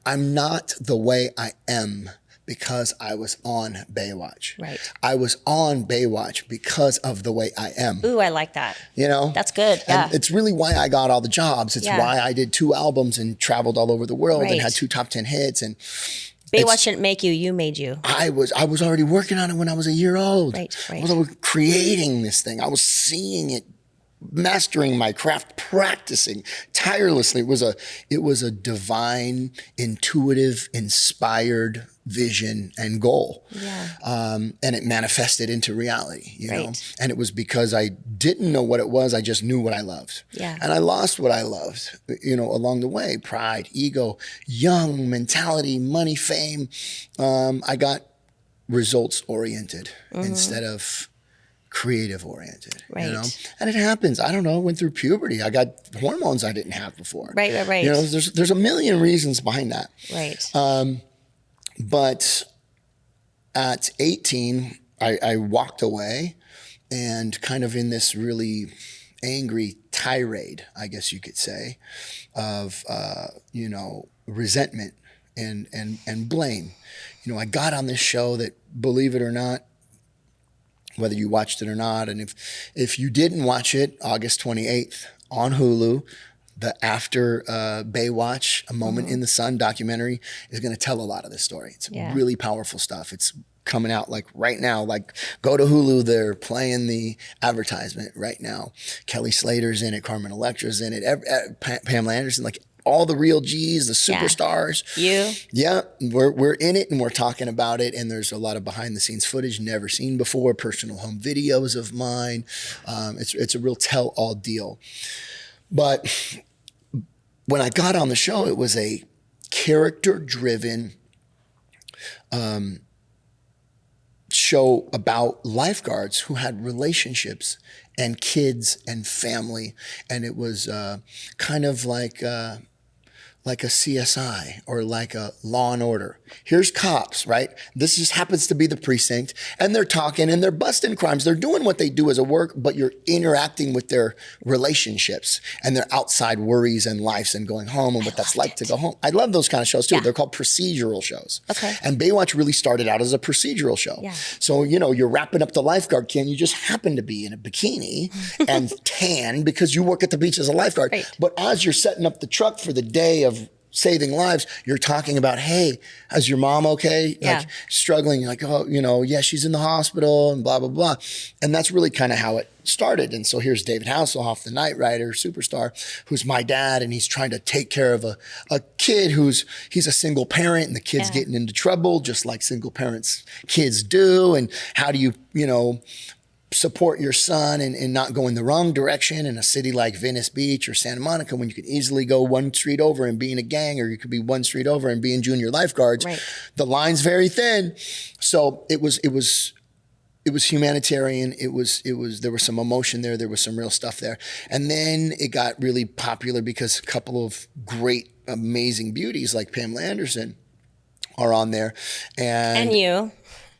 I'm not the way I am because I was on Baywatch. Right. I was on Baywatch because of the way I am. Ooh, I like that. You know? That's good. Yeah. And it's really why I got all the jobs. It's why I did 2 albums and traveled all over the world and had 2 top 10 hits. And Baywatch didn't make you, you made you. I was already working on it when I was a year old. Right. I was creating this thing. I was seeing it, mastering my craft, practicing tirelessly. It was a divine, intuitive, inspired vision and goal. Yeah. And it manifested into reality, you know? And it was because I didn't know what it was. I just knew what I loved. Yeah. And I lost what I loved, you know, along the way. Pride, ego, young mentality, money, fame. I got results oriented instead of creative oriented, you know? And it happens. I don't know. I went through puberty. I got hormones I didn't have before. Right. You know, there's a million reasons behind that. Right. But at 18, I walked away and kind of in this really angry tirade, I guess you could say, of, you know, resentment and blame. You know, I got on this show that, believe it or not, whether you watched it or not, and if you didn't watch it, August 28th on Hulu, the After Baywatch, A Moment in the Sun documentary is going to tell a lot of this story. It's really powerful stuff. It's coming out like right now. Like, go to Hulu, they're playing the advertisement right now. Kelly Slater's in it, Carmen Electra's in it, Pamela Anderson, like all the real G's, the superstars. Yeah, we're in it and we're talking about it. And there's a lot of behind the scenes footage never seen before, personal home videos of mine. It's a real tell all deal. But when I got on the show, it was a character driven show about lifeguards who had relationships and kids and family. And it was kind of like a CSI or like a Law and Order. Here's cops, right? This just happens to be the precinct, and they're talking and they're busting crimes. They're doing what they do as a work, but you're interacting with their relationships and their outside worries and lives and going home and what that's like to go home. I love those kind of shows too. They're called procedural shows. And Baywatch really started out as a procedural show. So, you know, you're wrapping up the lifeguard can. You just happen to be in a bikini and tan because you work at the beach as a lifeguard. But as you're setting up the truck for the day of saving lives, you're talking about, hey, is your mom okay? Like struggling, you're like, oh, you know, yeah, she's in the hospital and blah, blah, blah. And that's really kind of how it started. And so here's David Hasselhoff, the Knight Rider superstar, who's my dad, and he's trying to take care of a kid he's a single parent, and the kid's getting into trouble just like single parents kids do. And how do you, you know, support your son and not go in the wrong direction in a city like Venice Beach or Santa Monica when you could easily go one street over and be in a gang, or you could be one street over and be in junior lifeguards. The line's very thin. So it was humanitarian. There was some emotion there. There was some real stuff there. And then it got really popular because a couple of great, amazing beauties like Pamela Anderson are on there. And you.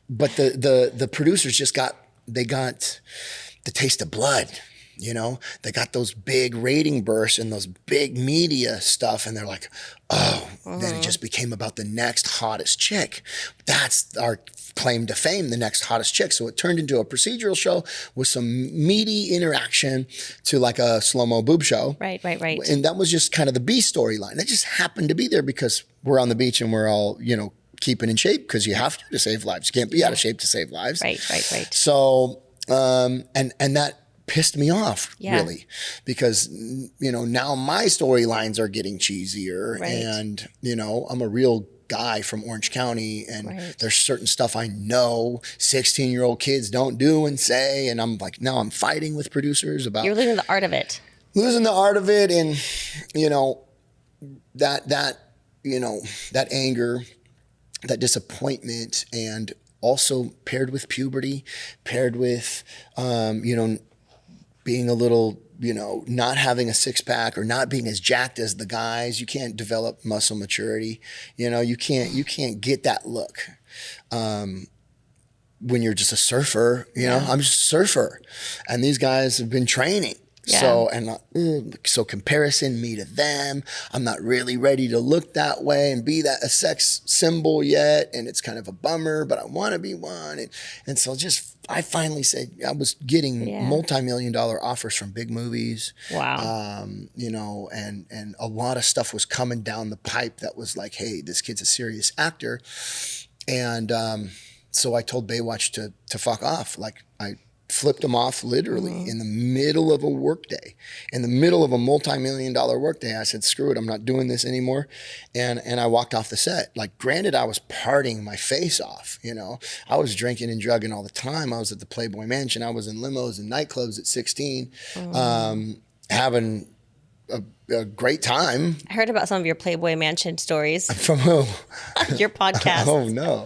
But the producers just got the taste of blood, you know? They got those big rating bursts and those big media stuff, and they're like, oh, then it just became about the next hottest chick. That's our claim to fame, the next hottest chick. So it turned into a procedural show with some meaty interaction to like a slow-mo boob show. Right. And that was just kind of the B storyline. That just happened to be there because we're on the beach and we're all, you know, keeping in shape because you have to save lives. You can't be out of shape to save lives. Right. So, and that pissed me off really, because, you know, now my storylines are getting cheesier and, you know, I'm a real guy from Orange County, and there's certain stuff I know 16-year-old kids don't do and say. And I'm like, now I'm fighting with producers about. You're losing the art of it. Losing the art of it. And, you know, that anger, that disappointment, and also paired with puberty, paired with, you know, being a little, you know, not having a six pack or not being as jacked as the guys. You can't develop muscle maturity. You know, you can't get that look when you're just a surfer. You know, I'm just a surfer, and these guys have been training. Yeah. So comparison me to them. I'm not really ready to look that way and be a sex symbol yet. And it's kind of a bummer, but I want to be one. And so I finally said, I was getting multi-million-dollar offers from big movies. Wow. You know, and a lot of stuff was coming down the pipe that was like, hey, this kid's a serious actor. And so I told Baywatch to fuck off. Like, I flipped them off literally in the middle of a workday, in the middle of a multi-million-dollar workday. I said, screw it, I'm not doing this anymore. And I walked off the set. Like, granted, I was partying my face off, you know. I was drinking and drugging all the time. I was at the Playboy Mansion. I was in limos and nightclubs at 16, having a great time. I heard about some of your Playboy Mansion stories. From who? Your podcast. Oh, no.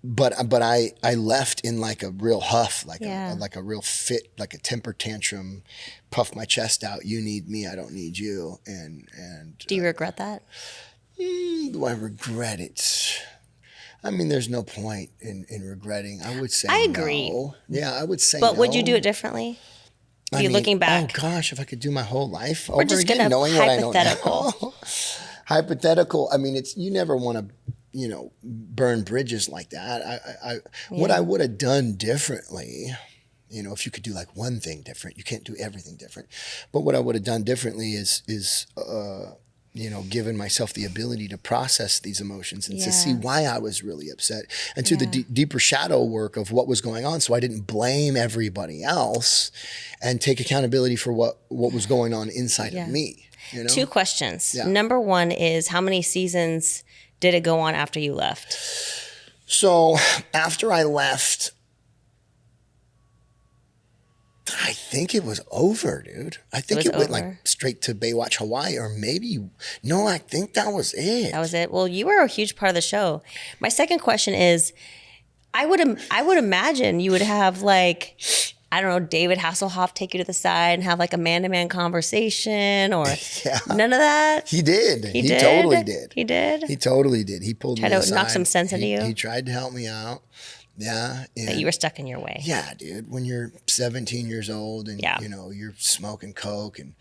But I left in like a real huff, like a real fit, like a temper tantrum, puff my chest out. You need me, I don't need you. And do you regret that? Do I regret it? I mean, there's no point in regretting. I would say I agree. no. Yeah, I would say But no. would you do it differently? Looking back? Oh gosh, if I could do my whole life We're over just again, gonna knowing what I know hypothetical. now. Hypothetical. I mean, you never want to, you know, burn bridges like that. What I would have done differently, you know, if you could do like one thing different, you can't do everything different. But what I would have done differently is you know, given myself the ability to process these emotions and to see why I was really upset, and to the deeper shadow work of what was going on, so I didn't blame everybody else and take accountability for what was going on inside of me. You know? 2 questions. Number 1 is, how many seasons did it go on after you left? So after I left, I think it was over, dude. I think it went like straight to Baywatch Hawaii, or maybe, no, I think that was it. That was it. Well, you were a huge part of the show. My second question is, I would imagine you would have, like, I don't know, David Hasselhoff take you to the side and have like a man-to-man conversation, or none of that? He did. He totally did. He did? He totally did. He pulled me aside. Tried to knock some sense into you? He tried to help me out. Yeah. That you were stuck in your way. Yeah, dude. When you're 17 years old and, you know, you're smoking coke and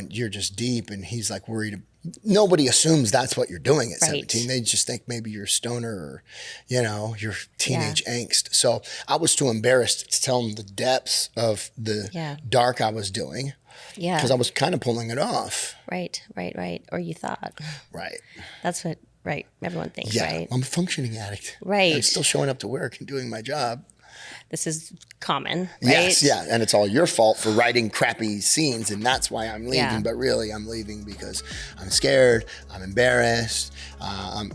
you're just deep, and he's like worried. Nobody assumes that's what you're doing at 17. They just think maybe you're a stoner, or, you know, your teenage angst. So I was too embarrassed to tell him the depths of the dark I was doing. Yeah. Because I was kind of pulling it off. Right. Or you thought. Right. That's what, everyone thinks, right? I'm a functioning addict. Right. I'm still showing up to work and doing my job. This is common, right? Yes, yeah. And it's all your fault for writing crappy scenes, and that's why I'm leaving. Yeah. But really, I'm leaving because I'm scared, I'm embarrassed,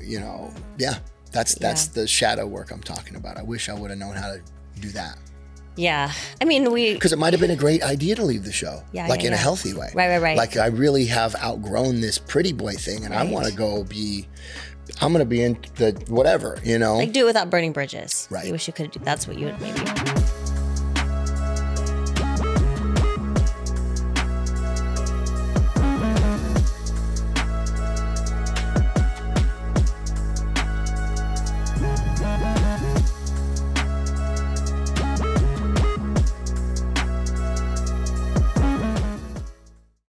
you know, that's the shadow work I'm talking about. I wish I would have known how to do that. Yeah. I mean, because it might have been a great idea to leave the show, in a healthy way. Right. Like, I really have outgrown this pretty boy thing, and I want to go I'm going to be in the whatever, you know? Like, do it without burning bridges. Right. You wish you could do. That's what you would maybe.